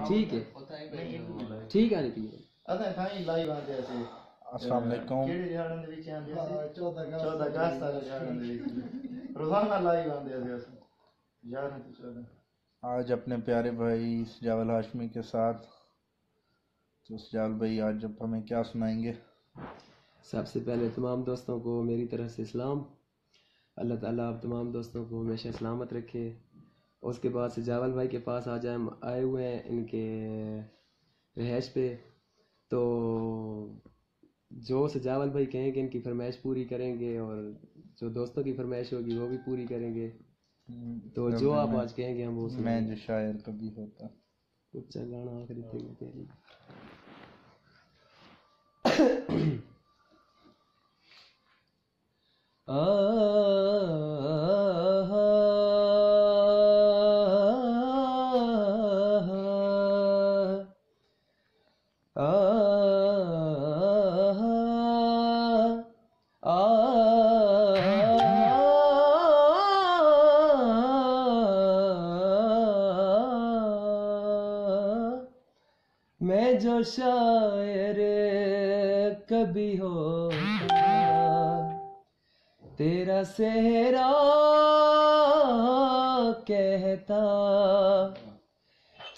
ठीक है ठीक है नहीं अदा थाई लाइव आंदे असे अस्सलाम वालेकुम केड़े जहान दे विच आंदे असे 14 अगस्त वाले जहान दे विच रोजाना लाइव आंदे असे 11 से 14। आज अपने प्यारे भाई सजावल हाशमी के साथ। तो सजावल भाई आज अब हमें क्या सुनाएंगे? सबसे पहले तमाम दोस्तों को मेरी तरफ से सलाम। अल्लाह ताला आप तमाम दोस्तों को हमेशा सलामत रखे। उसके बाद सजावल भाई के पास आज हम आए हुए हैं इनके रिहाइश पे। तो जो सजावल भाई कहेंगे इनकी फरमाइश पूरी करेंगे और जो दोस्तों की फरमाइश होगी वो भी पूरी करेंगे। तो जो आप आज कहेंगे हम वो मैं जो शायर कभी होता कुछ गाना आखिरी तेरी मैं जो शायर कभी होता तेरा सेहरा कहता,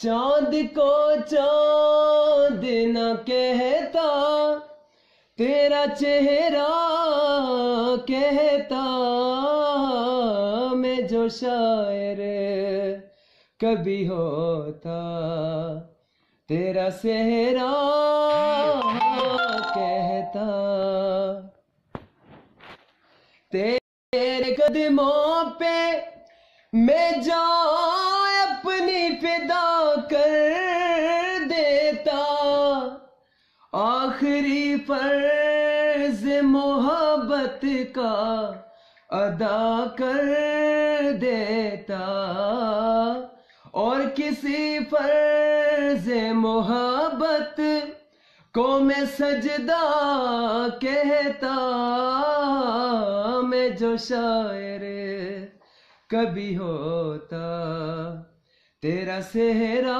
चांद को चांद न कहता, तेरा चेहरा कहता। मैं जो शायर कभी होता तेरा सेहरा कहता। तेरे कदमों पे मैं जान अपनी फिदा कर देता, आखिरी फर्ज मोहब्बत का अदा कर देता, और किसी फर्ज मोहब्बत को मैं सजदा कहता। मैं जो शायर कभी होता तेरा सेहरा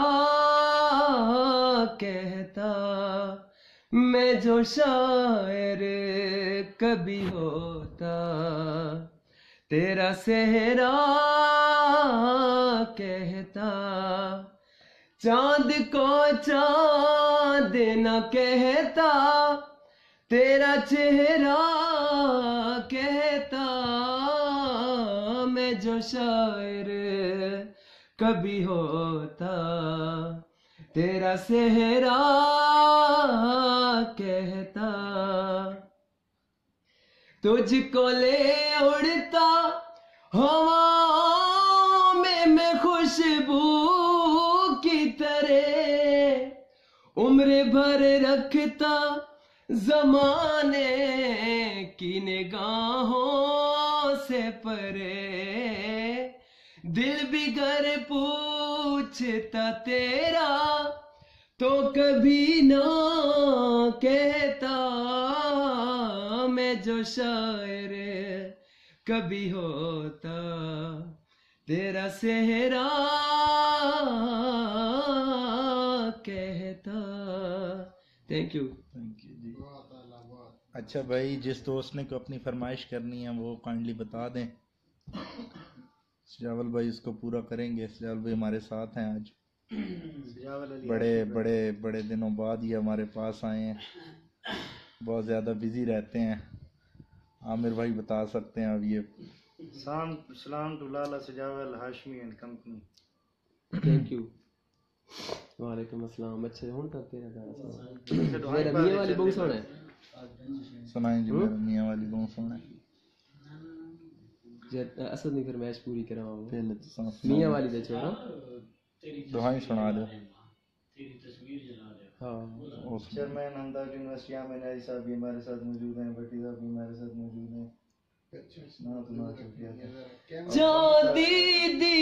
कहता। मैं जो शायर कभी होता तेरा सेहरा कहता। चांद को चांद न कहता, तेरा चेहरा कहता। मैं जो शायर कभी होता तेरा सेहरा कहता। तुझको ले उड़ता हवा में मैं खुशबू की तरह, उम्र भर रखता ज़माने की निगाहों से परे। दिल भी घर पूछता तेरा तो कभी ना कहता। मैं जो शायर कभी होता तेरा सेहरा कहता। थैंक यू जी। अच्छा भाई, जिस दोस्त ने को अपनी फरमाइश करनी है वो काइंडली बता दें। सजावल भाई इसको पूरा करेंगे। सजावल भाई हमारे साथ हैं आज। बड़े दिनों बाद ये हमारे पास आए हैं। बहुत ज़्यादा बिजी रहते हैं। आमिर भाई बता सकते हैं अब ये। सलाम टू लाला सजावल Hashmi and company. Thank you. वालेकुम अस्सलाम। अच्छा हुन तक तेरा गाना मेरा मियां वाली बहुत सोहना है। सुनाएं जी। मेरा मियां वाली बहुत सोहना है। जब असद ने फरमाइश पूरी करावा पहले तो मियां वाली दे छोड़ा दुआएं सुना दो। तेरी तस्वीर जला दे। हाँ। चेयरमैन हमदाद यूनिवर्सिटी आमिर अली साहब भी हमारे साथ मौजूद हैं। भट्टी साहब भी हमारे साथ मौजूद हैं। जा दीदी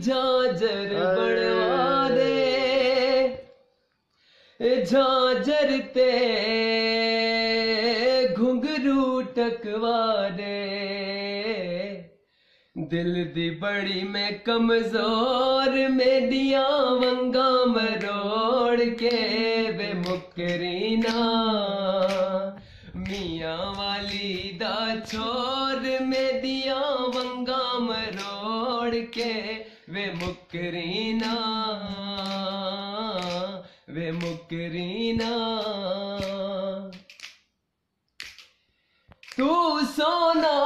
झांझर बढ़वा दे, झांझर ते घुंघरू टकवा दे। दिल दी बड़ी मैं कमजोर मेरिया वंगा मरोड़ के वे मुकरी ना मियाँ वाली दा छोर मेरिया वंगा मरोड़ के वे मुकरी ना वे मुकरी ना तू सोना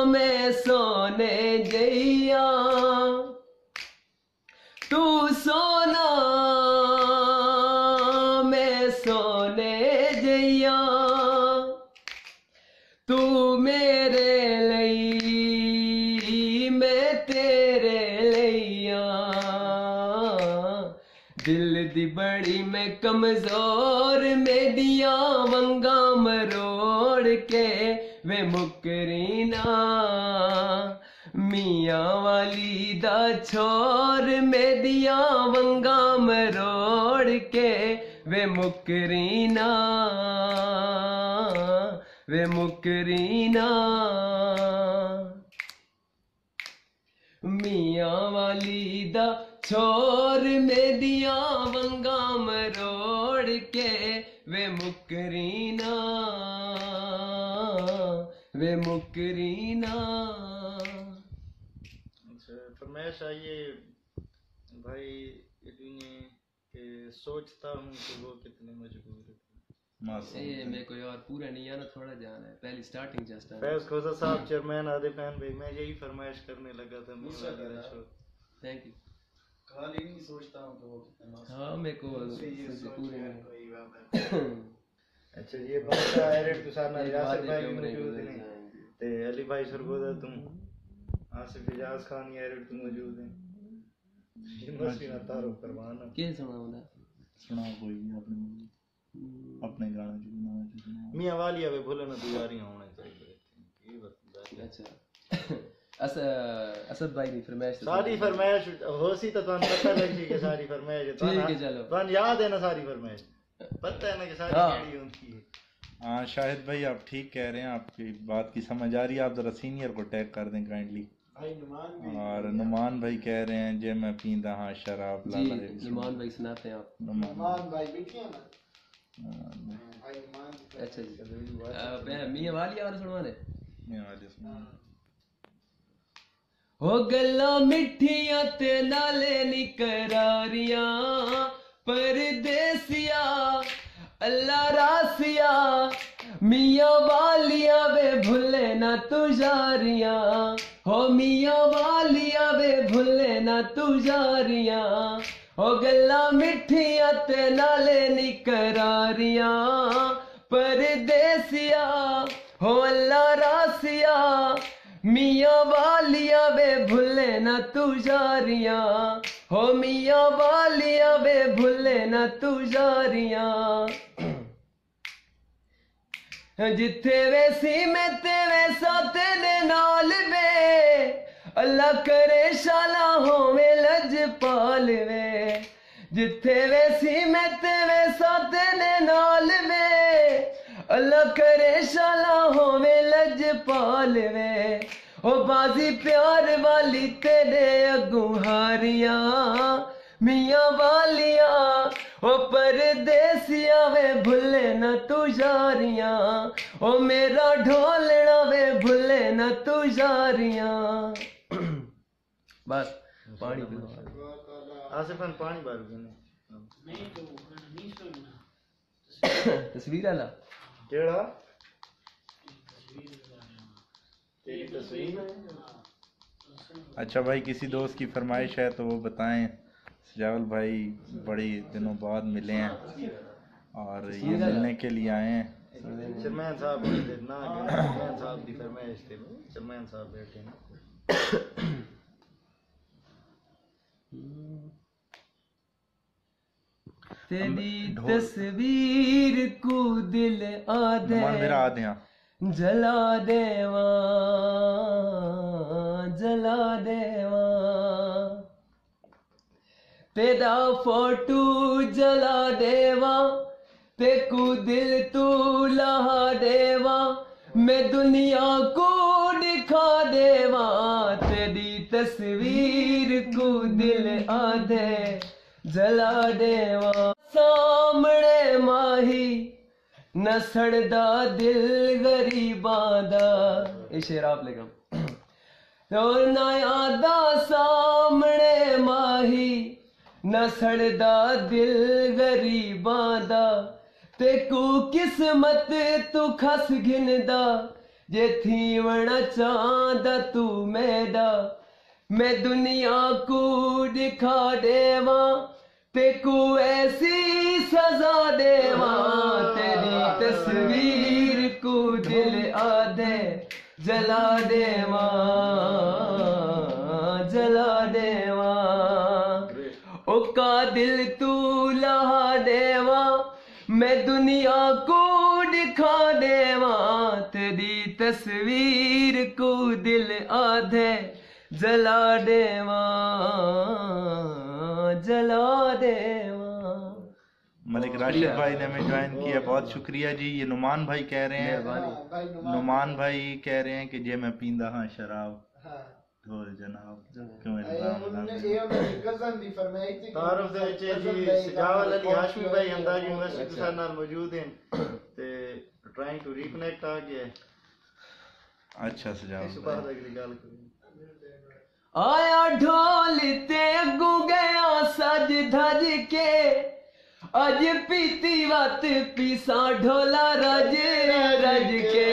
मैं सोने जइया तू सोना मैं सोने जइया तू मेरे लई मैं तेरे लइया दिल दी बड़ी मैं कमजोर मेरिया वंगा मरोड़ के वे मुकरी ना मियाँ वाली दा छोर मेरिया वंगा मरोड़ के वे मुकरी ना वे मुकरी ना मियाँ वाली दा छोर मेरिया वंगा मरोड़ के वे मुकरी ना वे मुकरी ना। अच्छा फरमाइश आइए भाई इतनी कि सोचता हूँ कि वो कितने मजबूर है। ये मेरे को यार पूरा नहीं आना थोड़ा जाना है पहली स्टार्टिंग जस्ट है। फैज खोसा साहब चेयरमैन आदे फैन भाई मैं यही फरमाइश करने लगा था। Thank you. खाली नहीं सोचता हूँ कि वो कितने हाँ मेरे को पूरे अच्छा ये बात डायरेक्ट सारना यासिर भाई मौजूद हैं ते अली भाई सरगोदा तुम आसिफ इजाज खान यारेट तुम मौजूद हैं ये मस्ती ना तारुफ करवाना क्या सुनाऊंगा सुना कोई अपने गाना सुना मियां वालिया वे भूले ना तैयारियां होने चाहिए ये बता। अच्छा असद भाई की फरमाइश सारी फरमाइश होसी तो तुम पता लगी कि सारी फरमाइश ठीक है चलो तुम याद है ना सारी फरमाइश पता है ना कि सारी केड़ी होती है। हाँ शाहिद भाई आप ठीक कह रहे हैं आपकी बात की समझ आ रही है। आप जरा सीनियर को टैग कर दें काइंडली। और नुमान भाई कह रहे हैं जे मैं पींदा हाँ शराब लाला नुमान भाई सुनाते हैं आप। नुमान भाई बैठिए ना। अच्छा जी मियां वालिया वाला सुनवाने मियां वालिया सुना हो गल्ला मिठियां ते नाले नी करारियां परदेसिया अल्लाह रासिया मियां वालिया वे भूले ना तुझारियां हो मियां वालिया वे भूले ना तुझारियां हो गल्ला मिठियां ते नाले नी करारियां परदेसिया हो अल्लाह रासिया मियां वालिया वे भूले ना तुझारियां हो मियां वालिया वे भूले ना तुझारियां जिथे वैसी मैं ते वैसा तेरे नाल वे अल्लाह करे शाला होवे लजपाल वे जिथे वैसी मैं ते वैसा तेरे नाल वे अल्लाह करे शाला होवे लजपाल वे ओ बाजी प्यार वाली तेरे अगू हारियां मियां वालिया ओ परदेसिया वे भूले ना तुझारियां ओ मेरा ढोलना वे भूले ना तुझारियां। बस पानी पिलो आसिफन पानी बार नहीं तो नहीं सुनना तस्वीर आला केड़ा तेरी तस्वीर। अच्छा भाई किसी दोस्त की फरमाइश है तो वो बताएं। सजावल भाई बड़े दिनों बाद मिले हैं और ये मिलने के लिए आए हैं। चेयरमैन साहब ना चेयरमैन साहब की फरमाइश थी चेयरमैन साहब बैठे ना। तेरी तस्वीर को दिल आदे मेरा आदे जला देवा जला देवा तेरा फोटो जला देवा ते को दिल तू लहा देवा मैं दुनिया को दिखा देवा तेरी तस्वीर को दिल आधे जला देवा सामने माही न सड़दा दिल गरीबां दा। ये शेर आप लेगा और ना आदा सामने माही न सड़दा दिल गरीबां दा ते को किस्मत तू खस घिनदा जे थीवण चांदा तू मैदा मैं दुनिया को दिखा देवा ते को ऐसी सजा देवा तेरी तस्वीर को दिल आधे जला देवा जला देवा ओ का दिल तू लहा देवा मैं दुनिया को दिखा देवा तेरी तस्वीर को दिल आधे जला देवा जला देवा। मलिक राशिद भाई ने हमें ज्वाइन किया, बहुत शुक्रिया जी। ये नुमान भाई कह रहे हैं, नुमान भाई कह रहे हैं कि जे मैं पींदा हाँ शराब ढोल जनाब क्यों तारुफ दे विच जी सजावल अली हाशमी भाई हमदाद यूनिवर्सिटी साडे नाल मौजूद हैं ते ट्राइंग टू रिकनेक्ट आ गया। अच्छा सजावल इस बात अगली गल करें आया ढोल ते अगू गया सज धज के अज पीती वत पीसा ढोला रज रज के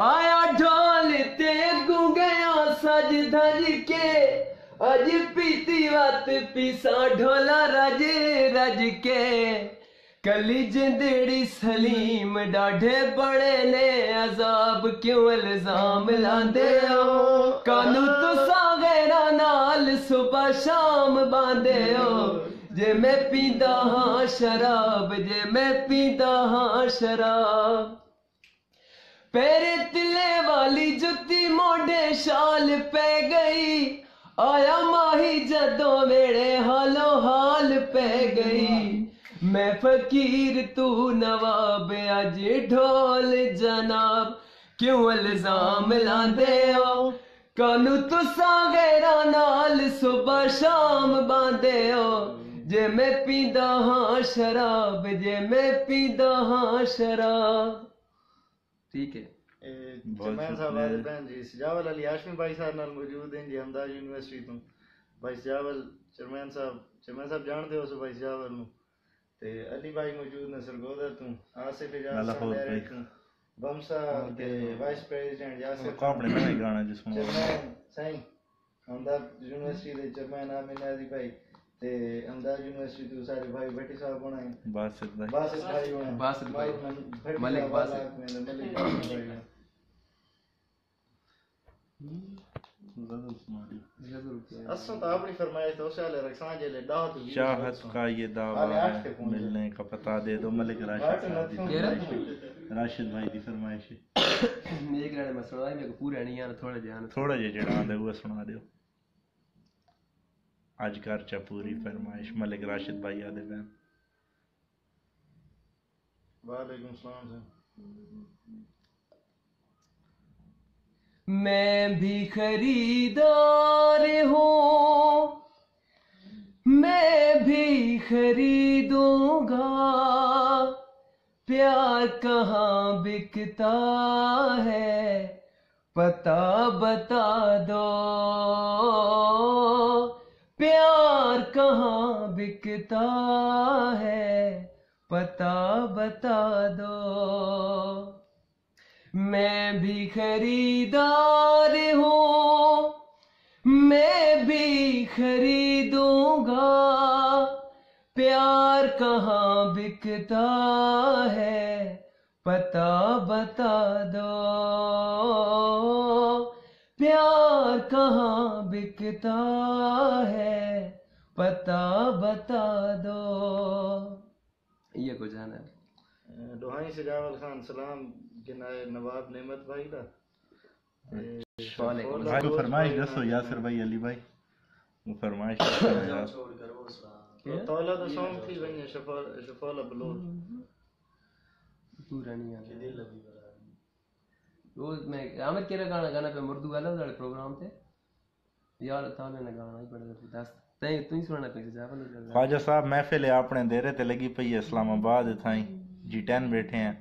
आया ढोल ते अगू गया सज धज के अज पीती वत पीसा ढोला रज रज के कली जिंदड़ी सलीम डाढ़े बड़े ने अजाब क्यों इल्जाम लांदे हो कानू तुसा गैरा नाल सुबह शाम बांधे हो जे मैं पींदा हाँ शराब जे मैं पींदा हाँ शराब पैरे तिले वाली जुत्ती मोढ़े शाल पै गई आया माही जदों मेरे हालो हाल पै गई मैं फकीर तू नवाब अज ढोल जनाब क्यों इल्जाम लांदे हो कानू तुसा गैरा नाल सुबह शाम बांधे हो जे मैं पींदा हाँ शराब जे मैं पींदा हाँ शराब। ठीक है चमैन साहब आदे भैन जी सजावल अली हाशमी भाई साहब नाल मौजूद हैं जी हमदाद यूनिवर्सिटी तो भाई सजावल चमैन साहब जानते हो सो भाई सजावल नु ते अली भाई मौजूद ने सरगोदा तू आसिफ इजाज डायरेक्टर बमसा के वाइस प्रेसिडेंट यासिर को अपने नए गाना जिसमें चेयरमैन सही हमदाद यूनिवर्सिटी दे चेयरमैन आमिर नाजी भाई ते हमदाद यूनिवर्सिटी तू सारे भाई भट्टी साहब बनाए बासित भाई बनाए बासित भाई मलिक बासित असों तो अपनी फरमाइश तो उसे वाले रखसा जे ले दावत चाहत का ये दावा है मिलने का पता दे दो मलिक राशिद भाई दी फरमाइश है एक गाने में सुनाई मेरे को पूरा नहीं आना थोड़ा जे जेड़ा आंदा वो सुना दियो आज कर चा पूरी फरमाइश मलिक राशिद भाई आदे बहन। वालेकुम सलाम। मैं भी खरीदार हूँ मैं भी खरीदूंगा प्यार कहाँ बिकता है पता बता दो प्यार कहाँ बिकता है पता बता दो मैं भी खरीदार हूँ मैं भी खरीदूंगा प्यार कहाँ बिकता है पता बता दो प्यार कहाँ बिकता है पता बता दो। ये को जाना है दोहाई सजावल खान सलाम जनाब नवाब नेमत भाई दा भाई को फरमाइश दसो यासिर भाई अली भाई वो फरमाइश तौला तो सोम थी वने शफाला बलोच पूरा नहीं आ वो मैं आमिर केरा गाना गाना पे मुर्दू वाला वाले प्रोग्राम थे यार ताले ने गाना ही बड़ा दस तई तू ही सुनना पे जावल ख्वाजा साहब महफिल है अपने देरे ते लगी पई है इस्लामाबाद थाई G10 बैठे हैं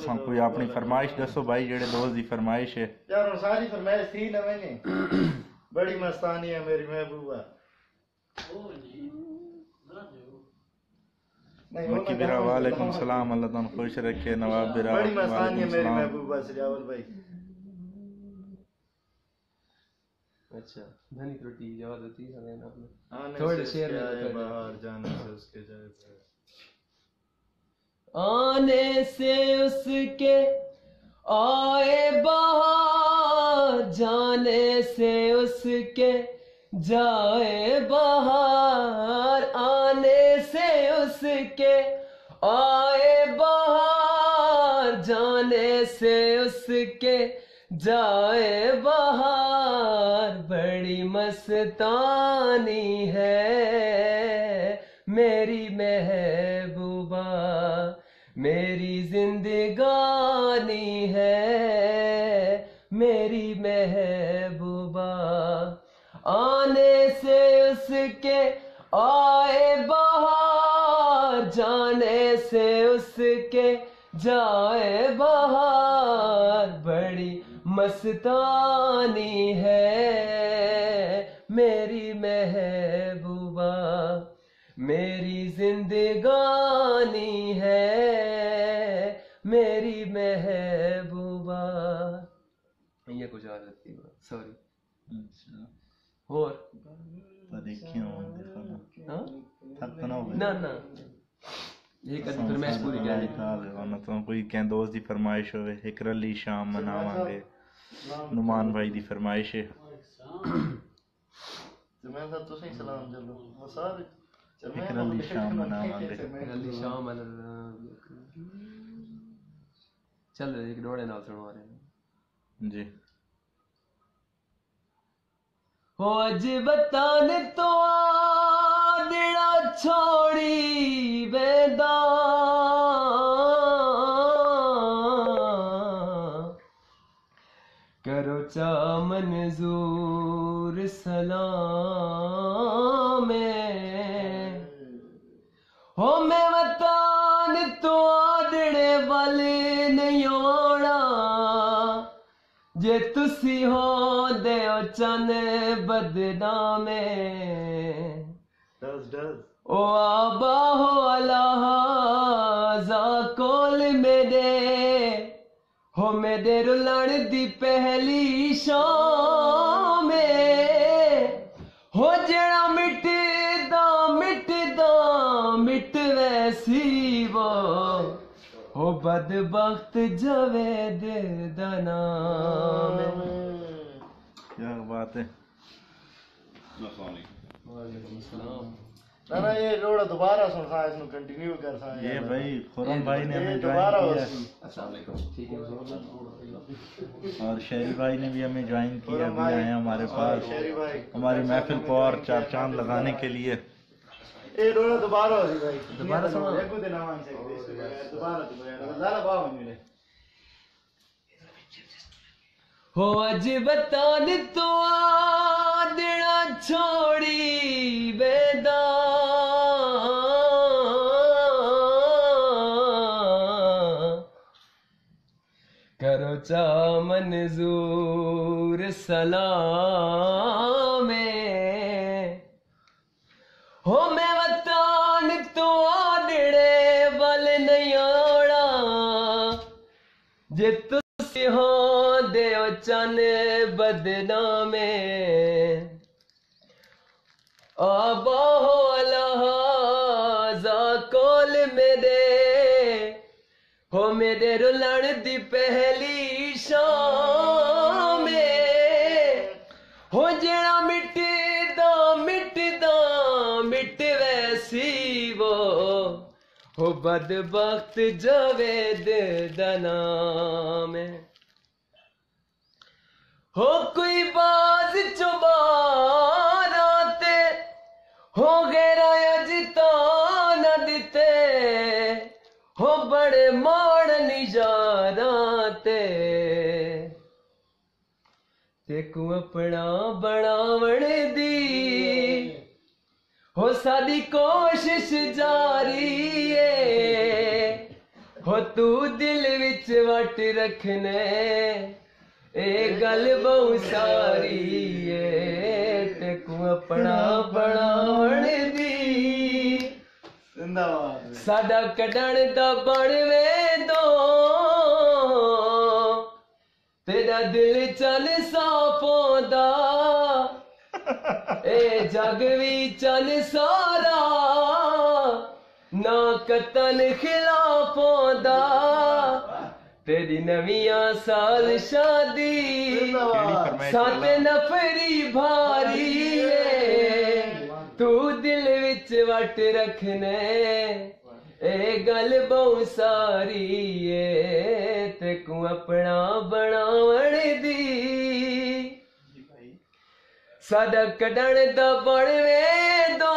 हाँ कोई अपनी फरमाइश दसो भाई जेड़े दोस्त दी फरमाइश है यार और सारी फरमाइश थी ना मैंने बड़ी मस्तानी है मेरी महबूबा मक्की बिरा वालेकुम सलाम अल्लाह तुम खुश रखे नवाब बिरा बड़ी मस्तानी है मेरी महबूबा सजावल भाई अच्छा धनी रोटी याद होती है ना आपने थोड़े शेर में बाहर जाने से उसके जाए आने से उसके आए बाहर जाने से उसके जाए बाहर आने से उसके आए बाहर जाने से उसके जाए बाहर बड़ी मस्तानी है मेरी महबूबा मेरी जिंदगानी है मेरी महबूबा आने से उसके आए बाहर जाने से उसके जाए बाहर बड़ी मस्तानी है मेरी महबूबा मेरी जिंदगानी है मेरी महबूबा ये कुछ और रहती है सॉरी और हाँ ना ना ये कभी फरमाइश पूरी कर ना तो कोई क्या दोस्त दी फरमाइश होवे एक रली शाम मनावांगे नुमान भाई दी फरमाइश है मैं साहब तुसी सलाम चलो मसाद एक रली शाम मनावांगे रली शाम चल एक डोड़े नाल सुनवा रहे हैं जी हो अज बताने तो आदड़ा छोड़ी वेदा करो चा मंजूर सलाम हो मैं वतान तो आदड़े वाले नहीं आना जे तुसी हो दे चन बदनामे ओ आबा हो अल्लाह जा कोल मेरे हो मेरे रुलण दी पहली शाम हो जड़ा मिटदा मिटदा मिट वैसी वो हो बदबख्त जवेद दा नाम क्या बात है वालेकुम सलाम ना ना ये रोड़ा दोबारा सुन सा इसनु कंटिन्यू कर सा ये भाई खुरम भाई ने हमें दोबारा ज्वाइन किया अस्सलाम वालेकुम ठीक है और शेरी भाई ने भी हमें ज्वाइन किया अभी आए हैं हमारे पास शेरी भाई हमारी महफिल को और चार चांद लगाने के लिए ये रोड़ा दोबारा हो जी भाई दोबारा सुनो। एक को देना मान सकते दोबारा लाला बाव मिले हो अज बतान तो आदड़ा छोड़ी बेदा करो चा मंजूर सलाम हो मैं वतान तो आदड़े वाल नहीं आना जे तुसी हो दे चन बदनामे आबा हो अल्लाह जा कोल मेरे हो मेरे रुलण दी पहली शाम हो जेड़ा मिटदा मिटदा मिट वैसी वो हो बदबख्त जवेद दा नाम हो कोई बाज चुबाराते हो गेरा अजता न दिते हो बड़े माड़ निजा तेकू अपना बनावण दी हो साडी कोशिश जारी है हो तू दिल विच वट रखने ए गल बहु सारी है तेकू अपना बनावण दी साडा कढण दा बनवे दो तेरा दिल चल साफोंदा ए जग भी चल सारा ना कतन खिलाफोंदा तेरी नवियां साल शादी साथ नफरी भारी है तू दिल विच वट रखने ए गल बहु सारी है तेकू अपना बनावण दी साडा कढण दा बनवे दो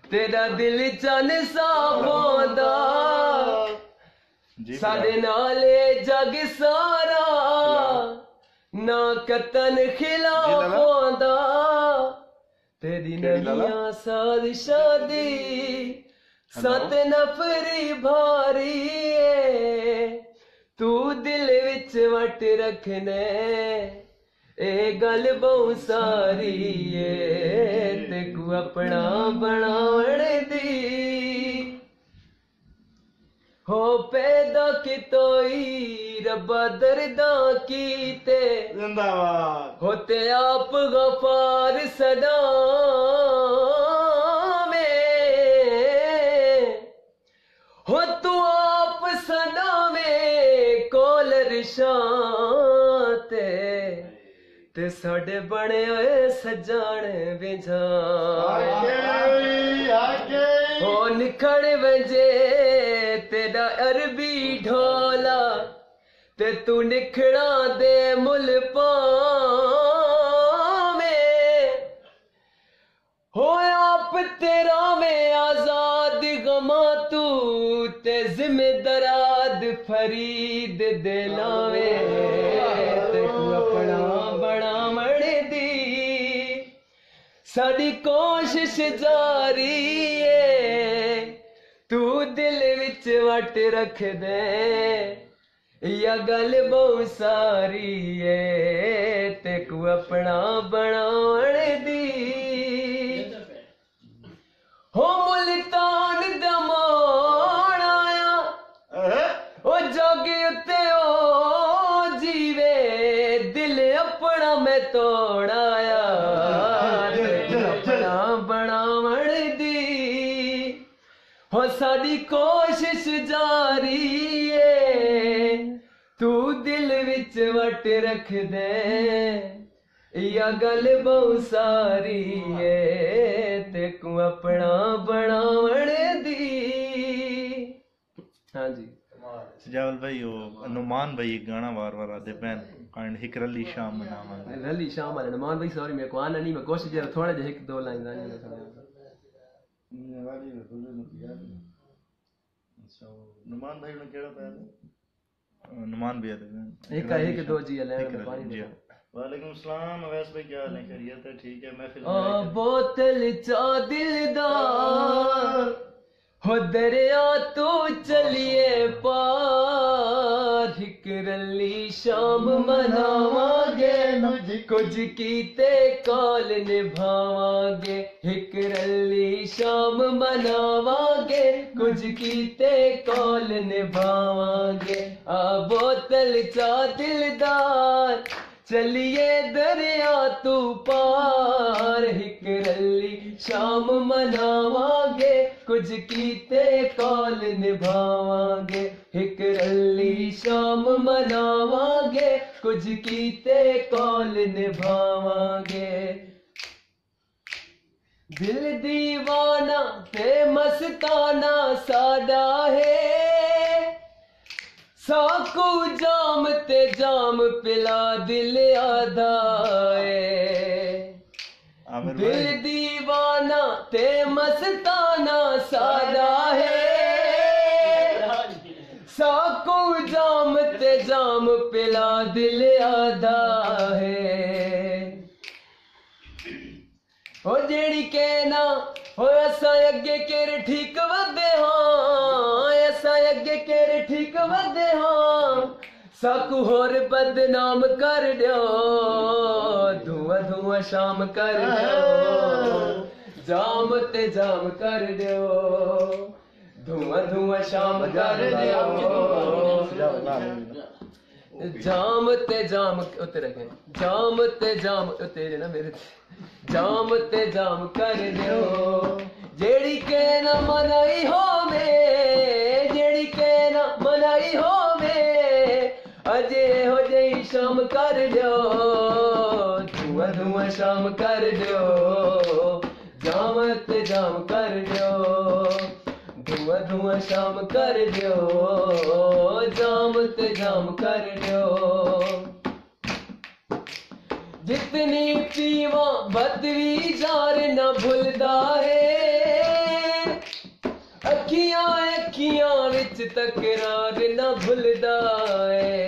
तेरा दिल चन साफोंदा साडे नाले जग सारा ना कतन खिलाफोंदा तेरी नवियां साल शादी सत नफरी भारी है तू दिल विच वट रखने ए गल बहु सारी है तेकू अपना बनावण दी हो पैदा कितोई रब्बा दर्दा कीते जिंदाबाद होते आप गफार सदा में हो तू आप सदा में कोलर शांते ते साडे बने होए सजान विझा हो निखड़ वजे तेरा अरबी ढोला ते तू निखड़ा दे मुल पावे हो आप तेरा में आजाद गमा तू ते जिम्मेदाराद फरीद दिलावे ते तू अपना बनावण दी साडी कोशिश जारी है तू दिल विच वट रख दे या गल बहु सारी है तेकू अपना बनावण दी हो मुल्तान दा मोड़ आया ओ जोगी उत्ते ओ जीवे दिल अपना मैं तोड़ाया अपना बनावण दी हो साडी कोशिश जारी है तू दिल विच वट रख दे या गल बहु सारी है तेकू अपना बनावण दी हाँ जी सजावल भाई वो नुमान भाई एक गाना वार वार आते पैन कांड हिक रली शाम मनावांगे रली शाम वाले नुमान भाई सॉरी मेरे को आना नहीं मैं कोशिश जरा थोड़ा जिहा एक दो लाइन गाने में नुमान भाई ने केड़ा पाया नुमान भैया एक दो जी ले पानी वालेकुम सलाम अवैस भाई क्या हाल है खैरियत है ठीक है महफिल बोतल चा दिलदार हो दरिया तू चलिए पार हिक रली शाम मनावांगे कुछ कीते कॉल निभावांगे हिक रली शाम मनावांगे कुछ कीते कॉल निभावांगे आ बोतल चा दिलदार चलिए दरिया तू पार हिक रली शाम मनावांगे कुछ कीते कॉल निभावांगे हिक रली शाम मनावांगे कुछ कीते कॉल निभावांगे दिल दीवाना ते मस्ताना सादा है साकू जाम ते जाम पिला दिल आधा दिल दीवाना ते मस्ताना सादा है साकू जाम ते जाम पिला दिल आधा है ओ जेड़ी कहना हो ऐसा अगे केर ठीक वदे हाँ ऐसा अगे केर ठीक वदे हाँ साकू होर बदनाम कर दियो धुआं धुआं शाम कर दियो जाम ते जाम कर दियो धुआं धुआं शाम कर दियो जाम ते जाम उतर गए जाम ते जाम तेरे ना मेरे जाम ते जाम कर दियो जेड़ी के ना मनाई होवे जेड़ी के ना मनाई होवे अजे हो जई शाम कर दियो धुआं धुआं शाम कर दियो जाम ते जाम कर दियो धुआं धुआं शाम कर दियो जाम ते जाम कर दियो जितनी पीवा बदवी जार न भुलदा है अखियां अखियां विच तकरार न भुलदा है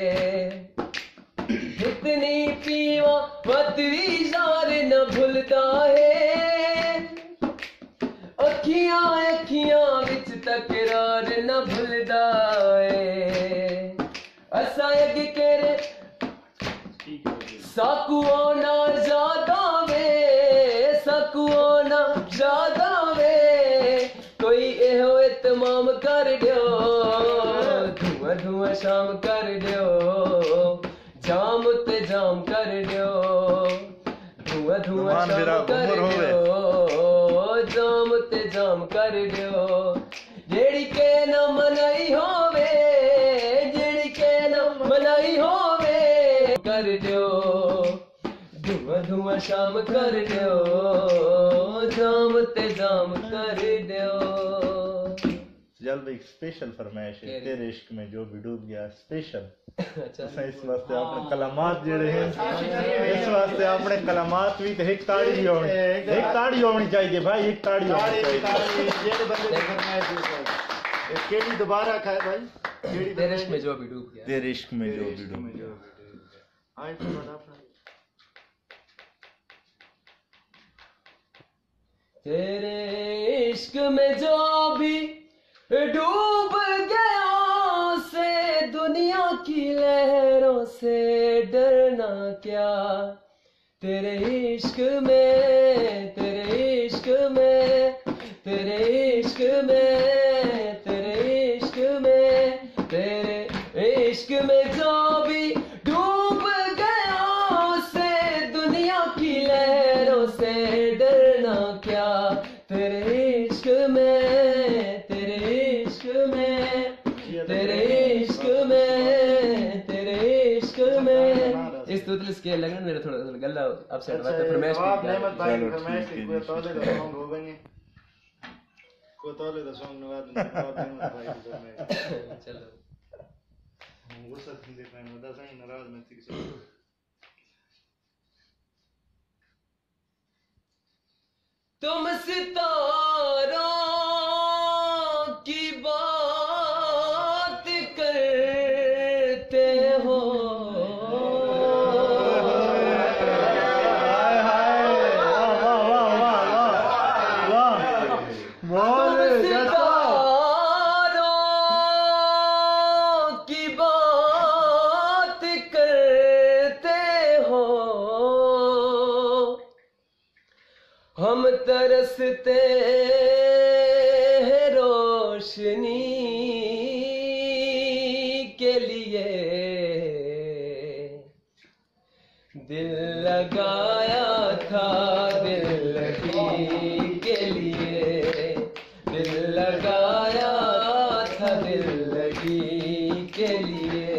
जितनी पीवा बदवी जार न भुलदा है अखियां अखियां विच तकरार न भुलदा है असा अगे केरे साकुओ ना ज्यादा वे साकुओ ना ज्यादा वे कोई एहो इतमाम कर दियो धुआं धुआं शाम कर दियो जाम ते जाम कर दियो धुआं धुआं शाम कर दियो जाम ते जाम कर दियो जेड़ी के ना मनाई होवे जेड़ी के ना मनाई होवे कर दियो धुआं धुआं शाम कर दियो जाम ते जाम कर दियो जल्द एक स्पेशल फरमाइश है तेरे इश्क में जो भी डूब गया स्पेशल अच्छा इस वास्ते आपने कलामात जेड़े हैं इस वास्ते आपने कलामात भी एक ताड़ी होनी चाहिए भाई एक ताड़ी होनी चाहिए जेड़े बंदे की फरमाइश है केड़ी दोबारा खाए भाई तेरे इश्क में जो भी डूब गया तेरे इश्क में जो भी डूब गया आए तो बड़ा तेरे इश्क में जो भी डूब गया से दुनिया की लहरों से डरना क्या तेरे इश्क में तेरे इश्क में तेरे इश्क में तेरे इश्क में तेरे इश्क में जो भी डूब गया से दुनिया की लहरों से डरना क्या तेरे इश्क में तेरे इश्क में तेरे इश्क में तेरे इश्क में इस तुतल स्केल लगन मेरा थोड़ा गला अपसेट हुआ तो फरमाइश की नेमत भाई की फरमाइश की कोई तौले का सॉन्ग हो गई कोई तौले का सॉन्ग नवाज नेमत भाई की फरमाइश चलो वो सब हिंदी फैन बता सही नाराज में थी तुम सितारों की बात करते हो तुम सितारों की बात करते हो हम तरसते हैं रोशनी के लिए दिल लगाया था दिल लगी के लिए दिल लगाया था दिल लगी के लिए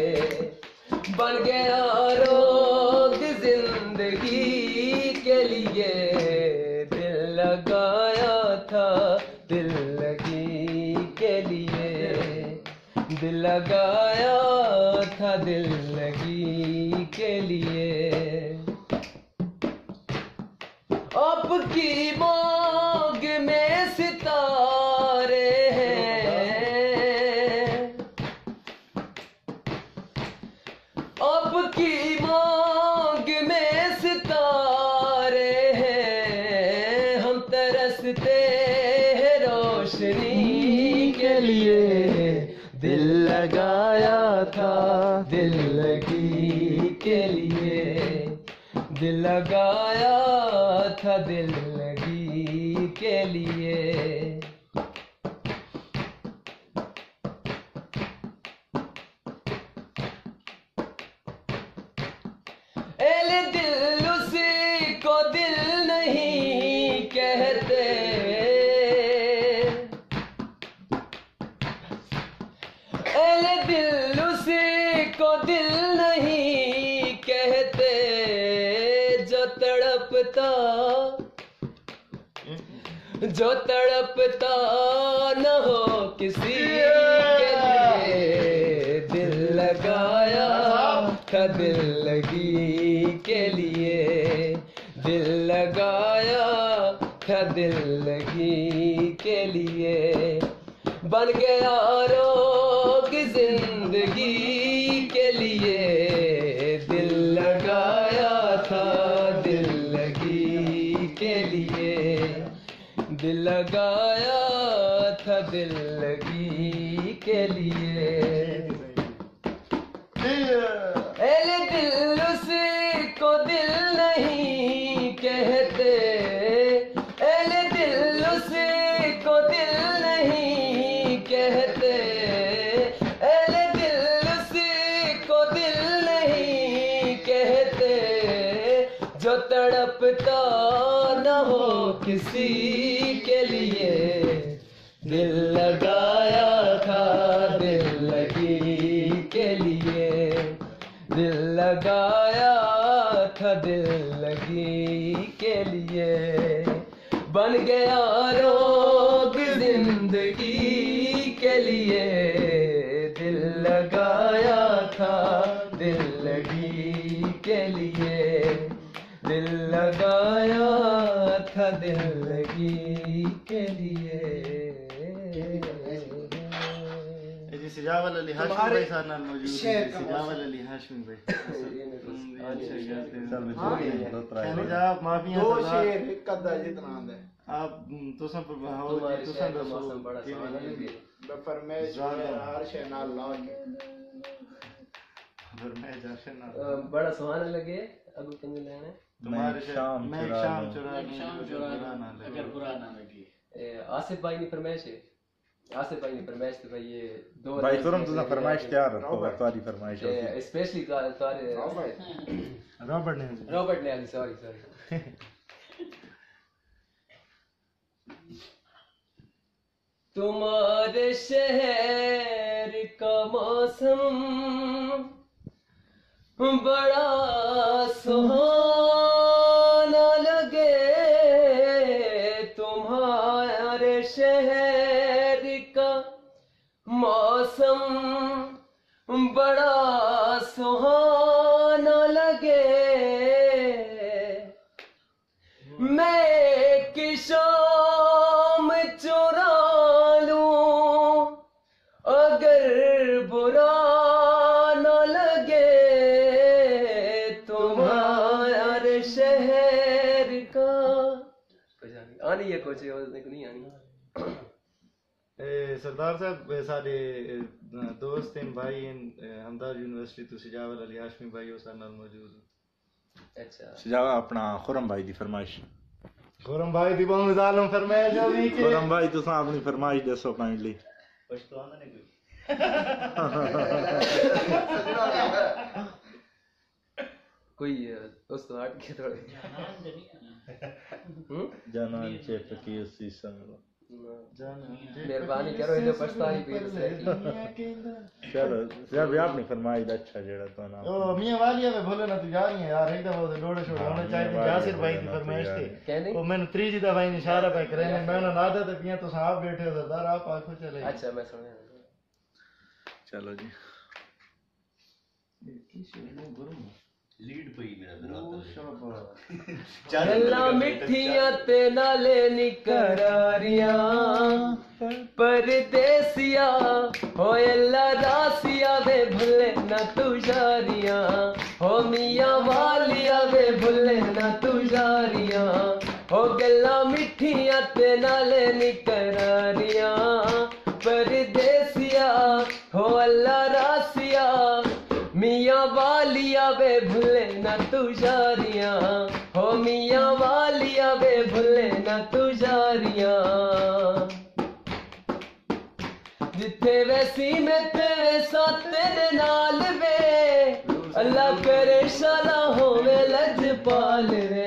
बन गया रोग जिंदगी के लिए लगाया था दिल लगी के लिए दिल लगाया था दिल लगी के लिए आपकी मांग में सितारे हैं आपकी मांग में सितारे हैं, हम तरसते हैं रोशनी के लिए। दिल लगाया था दिल लगी के लिए, दिल लगाया था दिल लगी के लिए। एले दिल उसी को दिल नहीं कहते, एले दिल उसी को दिल नहीं कहते, जो तड़पता न हो किसी के लिए। दिल लगाया था दिल लगी के लिए, दिल लगाया था दिल लगी के लिए। बन गया रोग जिंदगी के लिए, दिल लगाया था दिल लगी के लिए, दिल लगाया था दिल लगी के लिए। एले दिल उसी को दिल नहीं कहते, एले दिल उसी को दिल नहीं कहते, एले दिल उसी को दिल नहीं कहते, जो तड़पता न हो किसी के लिए। दिल लगाया था दिल लगी के लिए, दिल लगाया था दिल लगी के लिए। बन गया रोग जिंदगी के लिए, दिल लगाया था दिल लगी के लिए, दिल लगाया था दिल लगी के लिए। जी सिजावल अली हाशमी भाई साथ नाल मौजूद है। सिजावल अली हाशमी भाई आप माफिया दो शेर एक अद्धा जितना आंदा है। आप तुसा पर हो तुसा का मौसम बड़ा सुहाना लगे। फरमाइश हर शे नाल लाग फरमाइश हर नाल बड़ा सुहाना लगे। अब तुम लेना तुम्हारे शाम मैं शाम चुरा अगर बुरा ना लगे। आसिफ भाई ने फरमाइश है, आसिफ भाई ने फरमाइश तो भाई ये दो भाई तुरंत तुझा फरमाइश तैयार रखो तुम्हारी फरमाइश स्पेशली तुम्हारे रॉबर्ट ने सॉरी तुम्हारे शहर का मौसम बड़ा सुहाना लगे, तुम्हारे शहर का मौसम बड़ा सुहाना लगे। मैं कि शाम चुरा लूं अगर बुरा न लगे, तुम्हारे शहर का आनी है कुछ नहीं आनी। सरदार साहब साडे दोस्त हैं भाई हमदार यूनिवर्सिटी तो सिजावल अली हाशमी भाई उस नाल मौजूद। अच्छा सिजावा अपना खुरम भाई दी फरमाइश। खुरम भाई दी बहुत जालम फरमाइश जो भी के खुरम भाई तुसा अपनी फरमाइश दसो काइंडली। पछताना नहीं कोई उस तो हट के थोड़े जानान चेप की उसी समझ मेहरबानी करो इधर पछताई भी चलो जब भी आपने फरमाइश अच्छा जेड़ा तो ना ओ मियां वालिया में बोले ना तू जा रही है यार एकदम वो लोड़े छोड़ होने चाहिए। जासिर भाई की फरमाइश थी वो मैंने त्रीजी दफा इन इशारा पे करे ने मैं ना लादा ते पिया तो आप बैठे हो सरदार आप आंखों चले। अच्छा मैं सुन चलो जी लीड पई मेरा ओ शाबाश गल्लां मिठियां ते नाले निकरारियां परदेसिया हो अल्लाह रासिया वे भुले ना तू यारियां हो मियां वालिया वे भुले ना तू यारियां हो गल्लां मिठियां ते नाले निकरारियां परदेसिया हो अल्लाह रासिया मियां वालिया वे भुले ना तू यारियां हो मियां वालिया वे भुले ना तू यारियां जिथे वैसी में तेरे साथ तेरे नाल वे अल्लाह करे शाला होवे लजपाल वे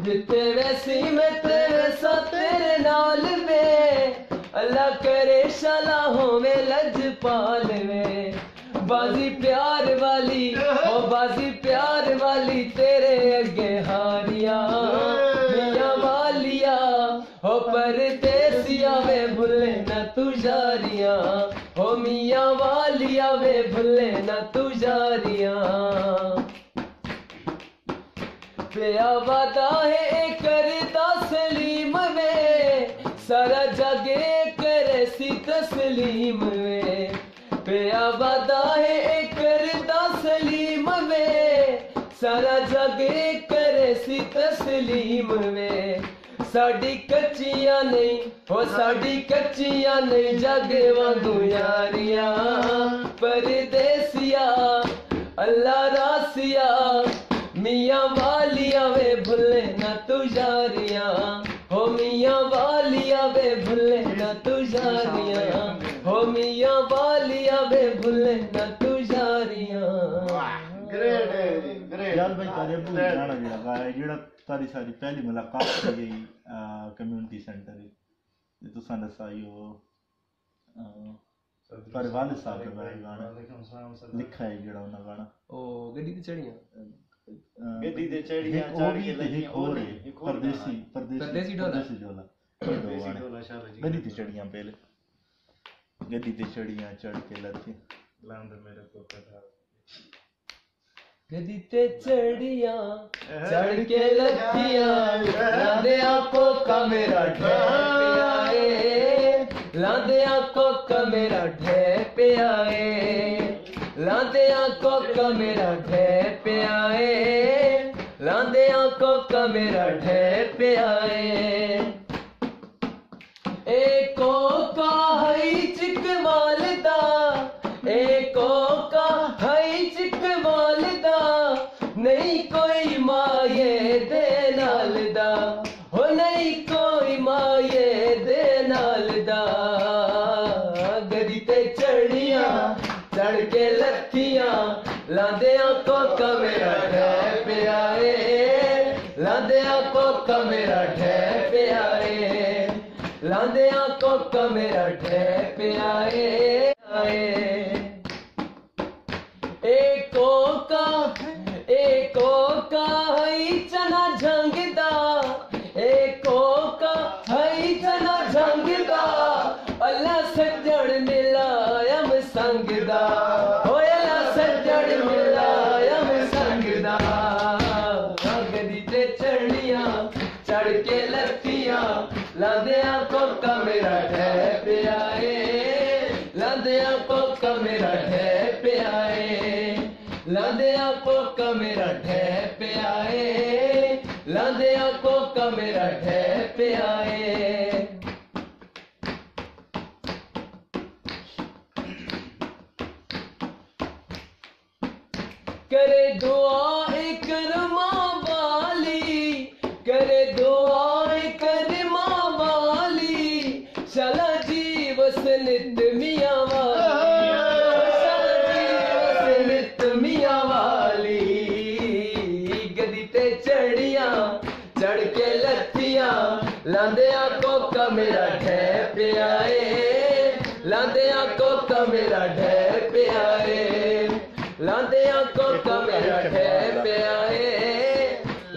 जिथे वैसी में तेरे साथ तेरे नाल वे अल्लाह करे शाला होवे लजपाल वे बाजी प्यार वाली ओ बाजी प्यार वाली तेरे अगे हारिया मियां वालिया हो परदेसिया वे भुले ना तू यारियां हो मियां वालिया वे भुले ना तू यारियां पिया वादा है करता सलीम वे सारा जगे करे सी तस्लीम वे पिया वादा है करता सलीम वे सारा जगे करे सी तस्लीम वे साड़ी कच्चियां नहीं हो साड़ी कच्चियां नहीं जगे वांगू यारियां परदेसिया अल्लाह रासिया मियां वालिया वे भुले ना तू यारियां हो मियां वालिया वे भुले ना तू यारियां हो मियां वालिया वे भुले ना तू यारियां ग्रेट है जी ग्रेट यार भाई तारे अबू जाना जेड़ा गाया जेड़ा तारी सारी पहली मुलाकात थी गई कम्युनिटी सेंटर ते तुसां दसाइयो पर वाले साहब का गाना लिखा है जेड़ा उन्हें गाना ओ गड्डी ते चढ़ियां गड्डी ते चढ़ियां चढ़ के लगी और परदेसी परदेसी डोला। परदेसी डोला गड्डी ते चढ़ियां पहले गड्डी ते चढ़ियां चढ़ के लथी लांद मेरे को कथा गड्डी ते चढ़ियां चढ़ के लथियां लांदे आंखों का मेरा ढेर पे आए लांदे आंखों का मेरा ढेर पे आए लांदे आंखों का मेरा ढेर पे आए लांदे आंखों का मेरा ढेर पे आए एको का हई चिक मालदा एको का हई चिक मालदा नहीं कोई माये दे नालदा हो नहीं कोई माये दे नालदा गदी ते चढ़ियां चढ़ के लथियां लांदे आंखों का मेरा ढेर पे आए लांदे आंखों का मेरा ढेर पे आए लांदे आंखों का मेरा ढेर पे आए एको का हई चना झंगदा एको का हई चना झंगदा अल्लाह सज्जन मिलायम संगदा हो अल्लाह सज्जन मिलायम संगदा गदी ते चढ़ियां चढ़ के लथियां लांदे आंखों का मेरा ढेर पे आए लांदे आंखों का मेरा ढेर पे आए लांदे आंखों का मेरा ढेर पे आए लांदे आंखों का मेरा ढेर पे आए करे दुआ एक माँ वाली करे दुआ एक माँ वाली चला जी बस नित मियाँ वाली गदी ते चढ़ियां चढ़ के लथियां लांदे आंखों का मेरा ढेर पे आए लांदे आंखों का मेरा ढेर पे आए लांदे आंखों का मेरा ढेर पे आए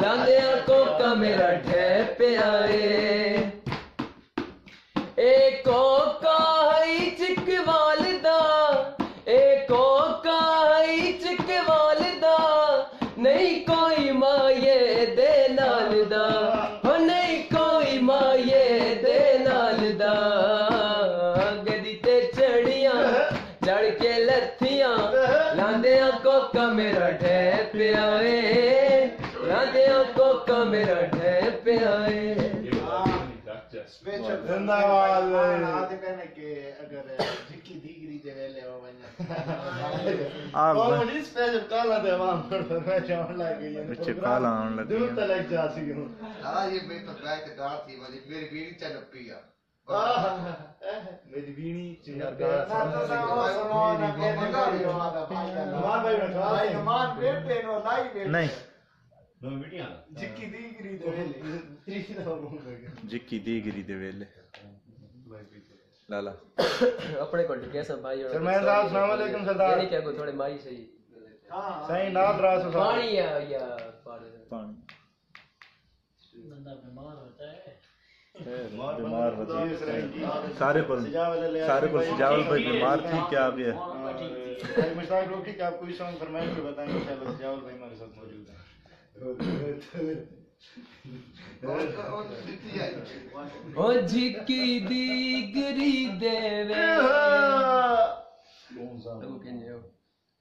लांदे आंखों का मेरा ढेर पे आए एको का हई चिक वालदा एको का हई चिक वालदा नहीं कोई माये दे नाल दा हो नहीं कोई माये दे नाल दा गदी ते चढ़ियां चढ़ के लथियां लांदियां कोका मेरा ढे पिया लांदियां कोका मेरा ढे पिया जिंदाबाद आते कहने के अगर जिक्की दीगरी दे वेले हो वन्या और मुझे स्पेशल काला दे वहां पर मैं जान लग गई बच्चे काला आने लगे दूर तक जा सी हूं ये मैं तो ट्राई के गार थी मेरी बीड़ी चल पिया मेरी बीड़ी ना तो सामान के भाई मान बेटे नो लाई बेटे नहीं जिक्की दीगरी दे वेले जिक्की दीगरी दे वेले लाला अपने को कैसा भाई और सरमैन साहब अस्सलाम वालेकुम सरदार यानी क्या को थोड़े माई सही हां सही नाल रास पानी या पानी बंदा बीमार होता है बीमार होता है सारे को सिजावल भाई बीमार थी क्या अब ये भाई मुश्ताक रोकी कि आप कोई सॉन्ग फरमाइश के बताएं इंशाल्लाह सिजावल भाई हमारे साथ मौजूद हैं ओ जिक्की दीगरी देवे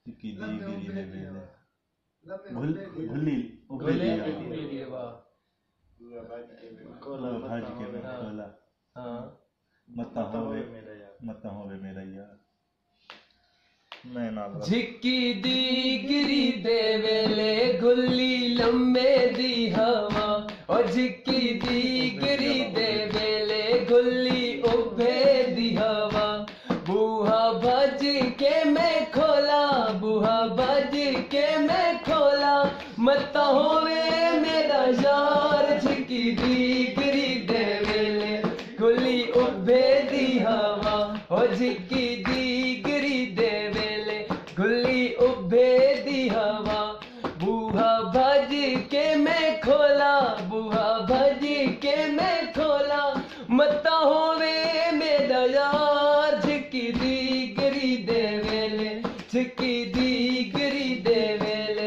जिक्की दीगरी दे वेले भुल्ली गोले उबली देवा कोला भाज के कोला हां मत होवे मेरा यार मैं ना झिक्की दीगरी देवेले गुल्ली लम्बे दी हवा और झिक्की दीगरी देवेले गुल्ली उभे दी हवा बूहा भज के मैं खोला बूहा भज के मैं खोला मत होवे मेरा यार झिक्की दीगरी देवेले गुल्ली उभे दी हवा और झिक्की दीगरी देवेले गुल्ली उभे दी हवा बूहा भज के मैं खोला बूहा भज के मैं खोला मत होवे मेरा यार झिक्की दीगरी देवेले झिक्की दीगरी देवेले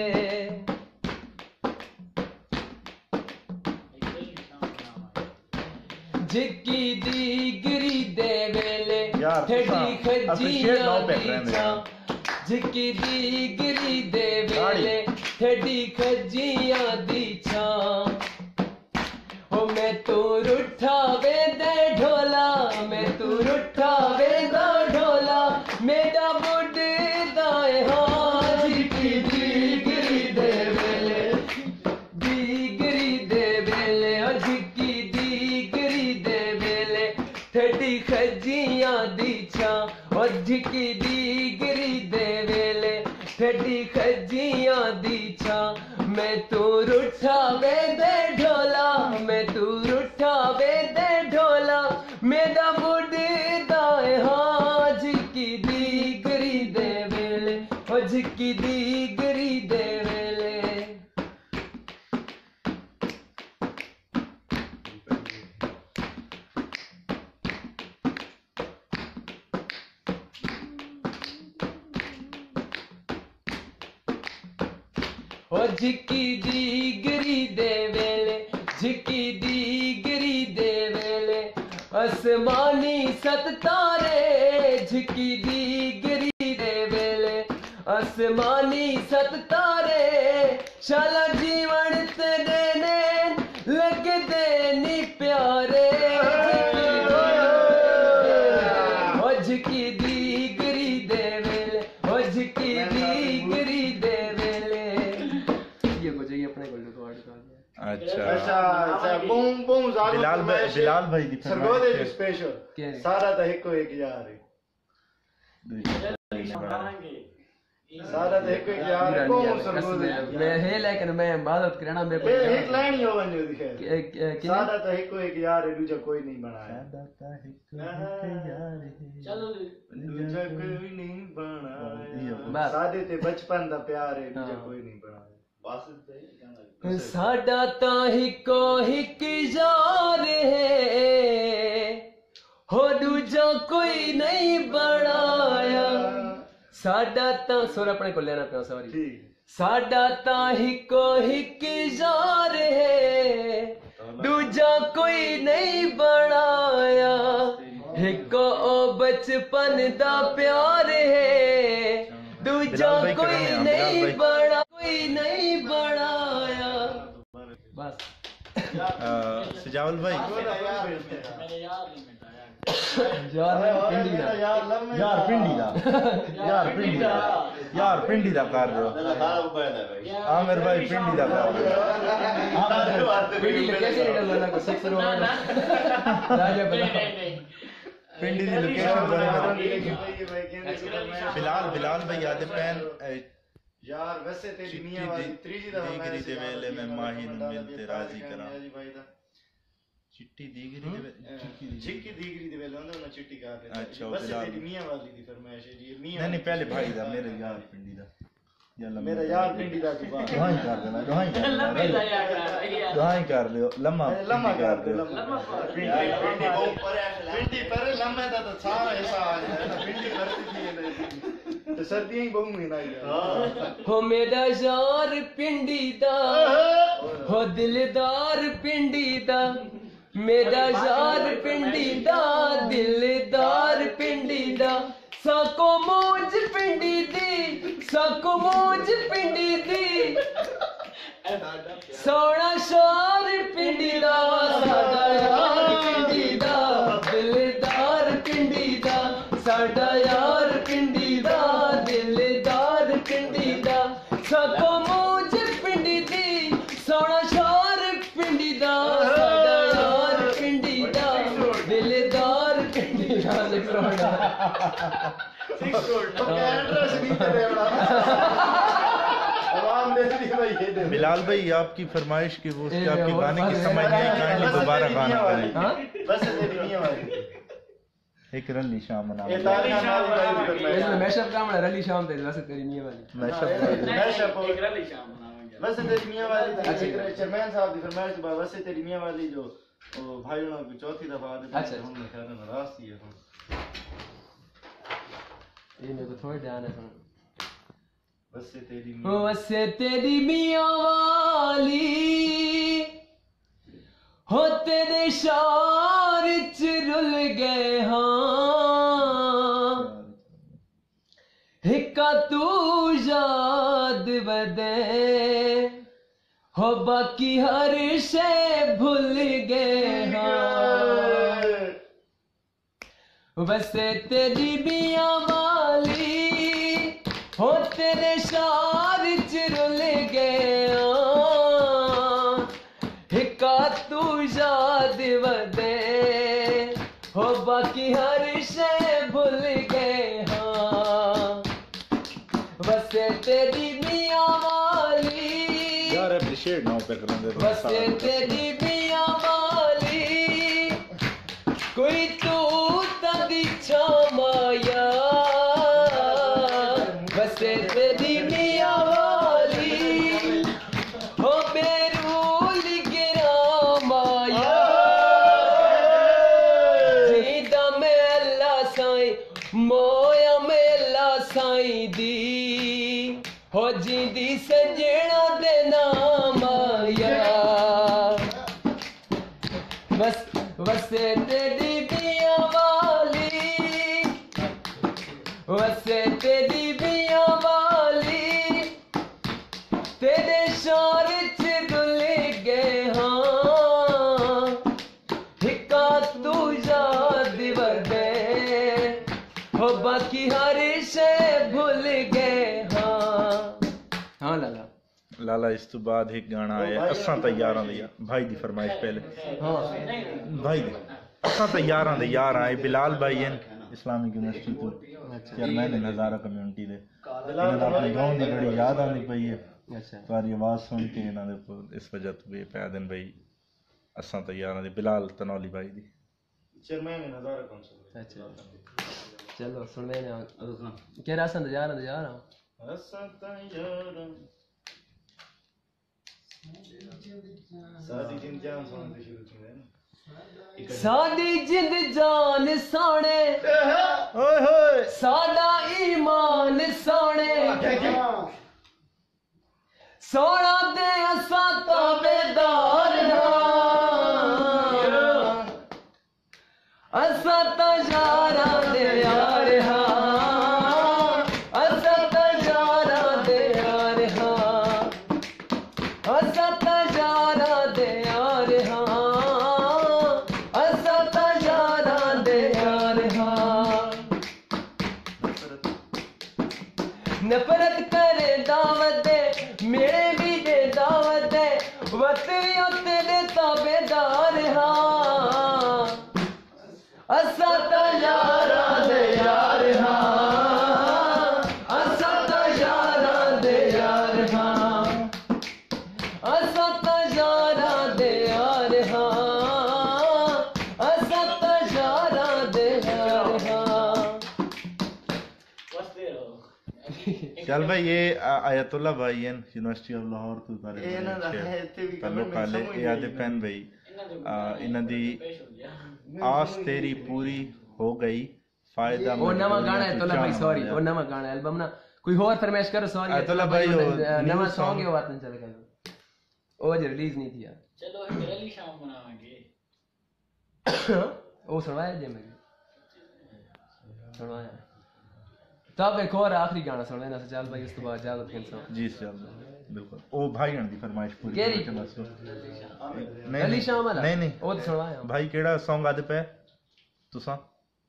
झिक्की दीगरी देवेले ठेडी खजियां दीचा झिक्की दीगरी देवेले ठेडी खजियां दीचा ओ मैं तू रुठावे दे ढोला मैं तू रुठावे दा ढोला मेरा बुढ़ दाए हां झिक्की दीगरी देवेले झिक्की दीगरी देवेले ठेडी खजियां दीचा और झिक्की दीगरी देवेले ठेडी खजियां दीचा मैं तू रुठावे दे ढोला मैं तू रुठावे दे ढोला मेरा बुढ़ दाए हां झिक्की दीगरी देवेले और झिक्की दीगरी देवेले ओ झिक्की दीगरी देवेले झिक्की दीगरी देवेले आसमानी सत तारे झिक्की दीगरी देवेले आसमानी सत तारे शाला जीवन ते देने लगदे नी प्यारे ओ झिक्की दीगरी देवेले ओ झिक्की दीगरी देवेले ये को चाहिए अपने को रिकॉर्ड कर अच्छा अच्छा बूम बूम बिलाल भाई दी सरगोदे स्पेशल सारा तो एक यार है सारा तो एक यार बूम सरगोदे मैं है लेकिन मैं इबादत करना मेरे को एक लाइन ही होवन जो दिखे सारा तो एक यार है दूजा कोई नहीं बनाया चलो दूजा कोई नहीं बनाया बस सादे ते बचपन दा प्यार है दूजा कोई नहीं बनाया बस साडा ता हिको हिक यार है हो दूजा कोई नहीं बनाया साडा तां सुर अपने को लेना पिया सॉरी ठीक साडा तां हिको हिक यार है दूजा कोई नहीं बनाया हिको ओ बचपन दा प्यार है दूजा कोई नहीं बनाया बस सजावल भाई मेरे यार नहीं मिटा यार पिंडी दा कर रहे हो आमिर भाई पिंडी दा कर रहे हो कैसे निकल रहा है सेक्स राजा बना पिंडी दी लोकेशन बिलाल भाई आते पैन यार वैसे तेरी मियां वाली त्रीजी दफा मैं दीगरी दे वेले मैं माही नु मिलते राजी करा चिट्टी दीगरी दे चिट्टी दीगरी दे वेले उन्होंने चिट्टी कर रहे अच्छा वैसे तेरी मियां वाली दी फरमाइश है जी मियां नहीं पहले भाई दा मेरे यार पिंडी दा मेरा यार पिंडी दा तू बात दोहाई कर देना दोहाई कर लियो लम्मा कर दे पिंडी पर लम्मा दा तो सारा ऐसा आ जाए ना पिंडी करती थी तो सर्दियां ही बहु महीना हो मेरा यार पिंडी दा हो दिलदार पिंडी दा मेरा यार पिंडी दा दिलदार पिंडी दा साको मौज पिंडी दी साको मौज पिंडी दी सोना शार पिंडी दा साडा यार पिंडी दा दिलदार पिंडी दा साडा यार पिंडी दा दिलदार पिंडी दा साको मौज पिंडी दी सोना शार पिंडी दा साडा यार पिंडी दा दिलदार पिंडी दा बिलाल भाई आपकी फरमाइश की वो आपके गाने की समझ नहीं आई काइंडली दोबारा गाना करें बस तेरी मियां वाली एक रली शाम मना इसमें मैशअप काम है रली शाम ते वैसे तेरी मियां वाली मैशअप एक रली शाम मनाएंगे वैसे तेरी मियां वाली चेयरमैन साहब की फरमाइश के बाद वैसे तेरी मियां वाली जो भाई लोगों की चौथी दफा अच्छा हमने ख्याल नाराज थी ये मेरे को थोड़ा ध्यान है वैसे तेरी मियां वाली हो तेरे शार च रुल गए हाँ हिक्का तू याद वदे हो बाकी हर शे भूल गए हाँ वैसे तेरी मियां वाली हो तेरे शार च रुल गए हिक्का तू याद वदे हो बाकी हर शे भूल गए हाँ वैसे तेरी मियां वाली यार अप्रिशिएट ना पे करन दे वैसे तेरी मियां वाली कोई तू तदी छमाया वैसे तेरी मियां वाली हो बेरूल गिरा माया जीदा में अल्लाह साईं मोया में अल्लाह साईं दी हो जीदी सजना दे नाम आया बस वैसे तेरी मियां वाली वैसे तेरी मियां वाली तेरे शार च रुल गए हाँ हिक्का तू याद वदे हो बाकी हर शे भूल गए हाँ लाला लाला इस तो बाद एक गाना आया असां तैयारां दे भाई दी फरमाइश पहले हाँ भाई दी असां तैयारां दे यार आए बिलाल भाई हैं इस्लामिक यूनिवर्सिटी तो चेयरमैन नज़ारा कम्युनिटी दे इन्हां अपने गांव दी बड़ी याद आंदी पई है अच्छा तुम्हारी आवाज सुन के इन्हां दे इस वजह तो ये पै दिन भाई असां तैयारां दे बिलाल तनौली भाई दी चेयरमैन नज़ारा कौंसिल अच्छा चलो सुन लेने क्या रासन जा रहा असां तैयारां सादी जिन जान सुनते शुरू थी ना साडी जिंद जान सोने ओए होए साडा ईमान सोने सोना दे असा ताबेदार असा तो यारा दे यार असा तो यारा दे यार असा तो यारा दे यार असा तो यारा दे यार नफरत करे दावत दे मेरे भी दे दावत दे वत भी तेरे ताबेदार असा तो यारा दे यार असा तो यारा दे यार असा तो यारा दे यार असा तो यारा दे यार चल भाई ये आयतुल्ला भाई हैं यूनिवर्सिटी ऑफ लाहौर तो तारे ताल्लुक वाले ये आदे फैन भाई इन्हां दी आस तेरी पूरी हो गई फायदा वो नवा गाना है तोला भाई सॉरी वो नवा गाना है एल्बम ना कोई और फरमाइश करो सॉरी आयतुल्ला भाई नवा सॉन्ग है वो बात नहीं चल गया वो जो रिलीज नहीं किया चलो एक रैली शाम मनावांगे वो सुनवाया जे मैं सुनवाया तब एक और आखिरी गाना सुनना ना चल भाई उस तो बाद इजाजत कैंसिल जी चल बिल्कुल ओ भाई हन दी फरमाइश पूरी केरी? करके बस रैली शाम वाला नहीं नहीं वो तो सुनवाया भाई केड़ा सॉन्ग आदे पे तुसा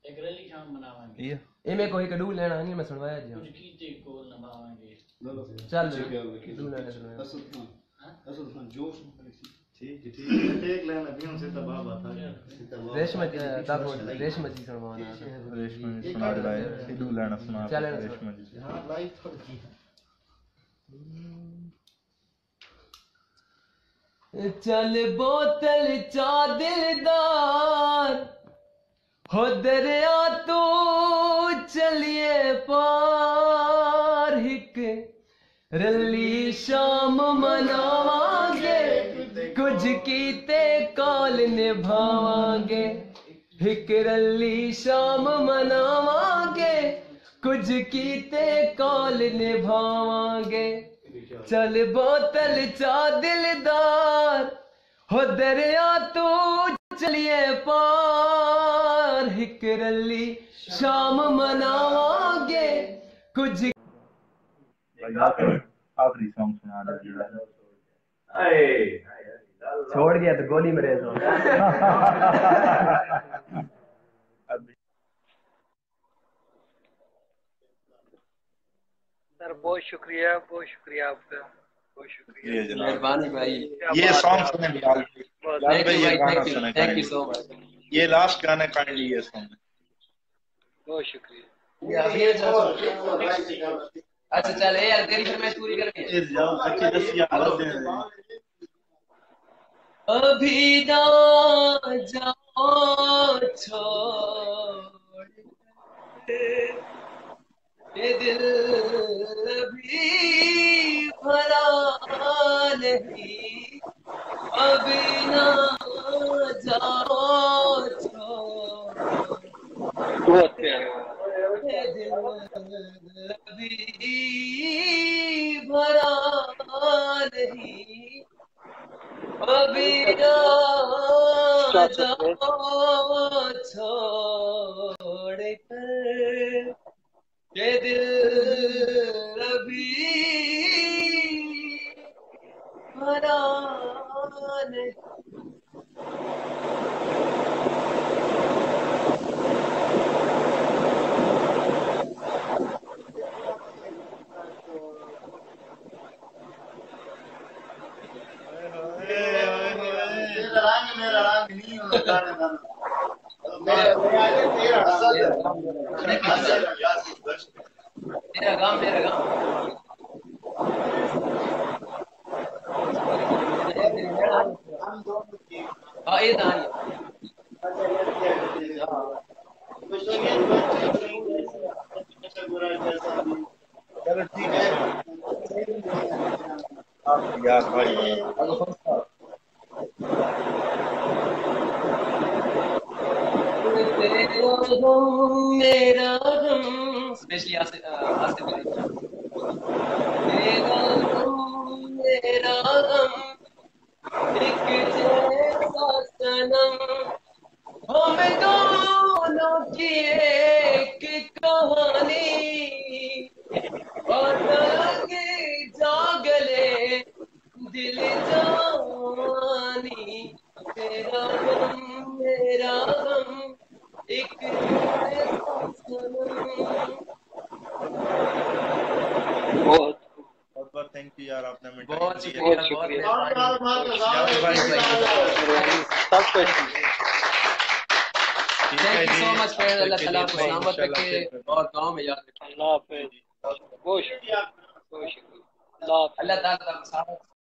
एक रैली शाम मनावांगे ये ए में कोई कड़ू लेना नहीं मैं सुनवाया जी कुछ कीते कोल नभावांगे चल कड़ू लेना सुनवाया असद खान जोश ठीक है एक लेना भी हमसे तबाह था रेशमा ताको रेशमा जी सुनवाना रेशमा ने सुना रहा है इडू लेना सुना चल रेशमा जी हां लाइव थोड़ी चल बोतल चा दिलदार हो दरिया तू चलिए पार हिक रली शाम मनावांगे कुछ कीते कॉल निभावांगे हिक रली शाम मनावांगे कुछ कीते कॉल निभावांगे चल बोतल चा दिलदार हो दरिया तू चलिए पार हिक रली शाम मनावांगे कुछ आखिरी सॉन्ग सुना दे छोड़ गया तो गोली मेरे सर बहुत शुक्रिया आपका बहुत शुक्रिया ये जनाब मेहरबानी भाई ये सॉन्ग सुने बिलाल थैंक भाई यू ये भाई गाना सुने थैंक यू सो मच ये लास्ट गाना काइंडली ये सॉन्ग बहुत शुक्रिया अच्छा चल यार तेरी फरमाइश पूरी करनी है अच्छी दसिया अभी ना जाओ छोड़ ये दिल अभी भरा नहीं अभी ना जाओ छोड़ बहुत प्यारा ये दिल अभी भरा नहीं अभी ना जाओ छोड़ कर ये दिल अभी भरा नहीं मेरा रंग नहीं होता मेरा काम हाँ ये था चलो ठीक है यार भाई गम मेरा गम, स्पेशली तेरा गम मेरा गम एक जैसा सनम, हम दोनों की एक कहानी, और लगे जागले दिल जानी, तेरा गम मेरा गम एक जैसा सनम। बहुत बहुत थैंक यू यार, आपने हमें time बहुत दिया। शुक्रिया, बहुत बहुत शुक्रिया। मेहरबानी। जावेद भाई सब कुछ ठीक है थैंक यू जी, सो मच फ्रेंड। अब अल्लाह तक के ताला लिए आपको भाई सलामत इंशाल्लाह रखे फिर और गाँव में याद रखे। अल्लाह हाफिज। बहुत शुक्रिया, बहुत शुक्रिया। अल्लाह हाफिज। अल्लाह ताला आपको सलामत